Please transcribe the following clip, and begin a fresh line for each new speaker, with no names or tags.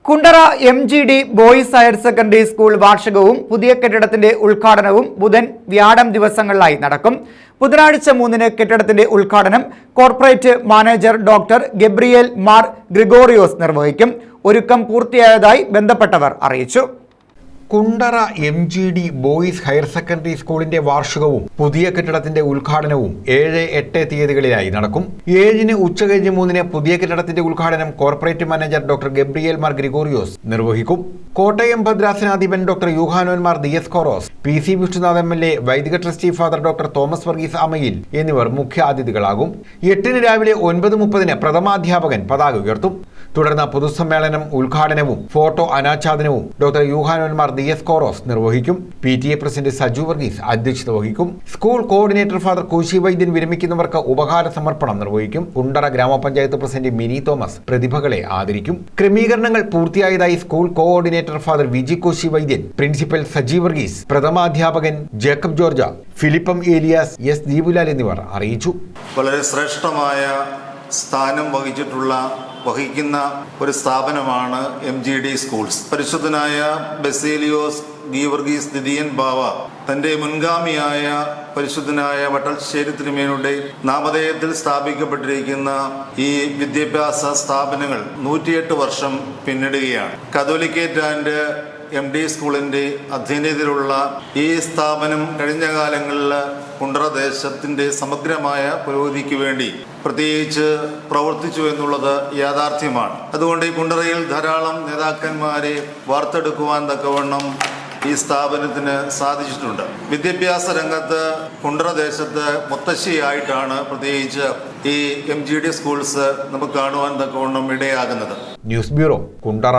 Kundara MGD boys higher secondary school വാർഷികവും പുതിയ കെട്ടിടത്തിന്റെ ഉദ്ഘാടനവും ബുധൻ വ്യാഴം ദിവസങ്ങളിലായി നടക്കും. ബുധനാഴ്ച 3-ന് കെട്ടിടത്തിന്റെ ഉദ്ഘാടനം corporate manager doctor Gabriel Mar Gregorios നിർവഹിക്കും. ഒരുക്കം പൂർത്തിയായതായി ബന്ധപ്പെട്ടവർ അറിയിച്ചു.
Kundara MGD boys higher secondary സ്കൂളിന്റെ വാർഷികവും പുതിയ കെട്ടിടത്തിന്റെ ഉദ്ഘാടനവും 7-8 തീയതികളിലായി നടക്കും. 7-ന് ഉച്ചകഴിഞ്ഞ് 3-ന് പുതിയ കെട്ടിടത്തിന്റെ ഉദ്ഘാടനം corporate manager doctor Gabriel Mar Gregorios നിർവഹിക്കും. കോട്ടയം ഭദ്രാസനാധിപൻ doctor Yuhanon Mar Diascoros, PC Vishnunath MLA, വൈദിക trustee father doctor Thomas Varghese Amayil എന്നിവർ മുഖ്യ അതിഥികളാകും. 8-ന് രാവിലെ 9:30-ന് പ്രഥമാധ്യാപകൻ പതാക ഉയർത്തും. തുടർന്ന് പൊതുസമ്മേളനം ഉദ്ഘാടനവും ഫോട്ടോ അനാച്ഛാദനവും ഡോക്ടർ യൂഹാനോൻ മാർ ദിയസ്കോറോസ് നിർവഹിക്കും. PTA പ്രസിഡന്റ് സജു വർഗീസ് അധ്യക്ഷത വഹിക്കും. സ്കൂൾ കോർഡിനേറ്റർ ഫാദർ കോശി വൈദ്യൻ വിരമിക്കുന്നവർക്ക് ഉപഹാര സമർപ്പണം നിർവഹിക്കും. കുണ്ടറ ഗ്രാമപഞ്ചായത്ത് പ്രസിഡന്റ് മിനി തോമസ് പ്രതിഭകളെ ആദരിക്കും. ക്രമീകരണങ്ങൾ പൂർത്തിയായതായി school coordinator father Viji Koshy Vaidyan, principal Saji Varghese, പ്രഥമാധ്യാപകൻ ജേക്കബ് ജോർജ, ഫിലിപ്പം ഏലിയാസ്, S ദീപുലാൽ എന്നിവർ അറിയിച്ചു.
വളരെ ശ്രേഷ്ഠമായ സ്ഥാനം വഹിക്കുന്ന ഒരു സ്ഥാപനമാണ് MGD സ്കൂൾസ്. പരിശുദ്ധനായ ബസേലിയോസ് ഗീവർഗീസ് ദിദിയൻ ബാവ തന്റെ മുൻഗാമിയായ പരിശുദ്ധനായ വട്ടശ്ശേരി തിരുമേനിയുടെ നാമധേയത്തിൽ സ്ഥാപിക്കപ്പെട്ടിരിക്കുന്ന ഈ വിദ്യാഭ്യാസ സ്ഥാപനങ്ങൾ 108 വർഷം പിന്നിടുകയാണ്. കാതോലിക്കേറ്റ് ആൻഡ് MD സ്കൂളിന്റെ അധീനതയിലുള്ള ഈ സ്ഥാപനം കഴിഞ്ഞ കാലങ്ങളിൽ കുണ്ടറ ദേശത്തിന്റെ സമഗ്രമായ പുരോഗതിക്ക് വേണ്ടി പ്രത്യേകിച്ച് പ്രവർത്തിച്ചു എന്നുള്ളത് യാഥാർത്ഥ്യമാണ്. അതുകൊണ്ട് ഈ കുണ്ടറയിൽ ധാരാളം നേതാക്കന്മാരെ വാർത്തെടുക്കുവാൻ തക്കവണ്ണം ഈ സ്ഥാപനത്തിന് സാധിച്ചിട്ടുണ്ട്. വിദ്യാഭ്യാസ രംഗത്ത് കുണ്ടറ ദേശത്ത് മുത്തശ്ശിയായിട്ടാണ് പ്രത്യേകിച്ച് ഈ MGD സ്കൂൾസ് നമുക്ക് കാണുവാൻ തക്കവണ്ണം ഇടയാകുന്നത്.
News bureau, Kundara.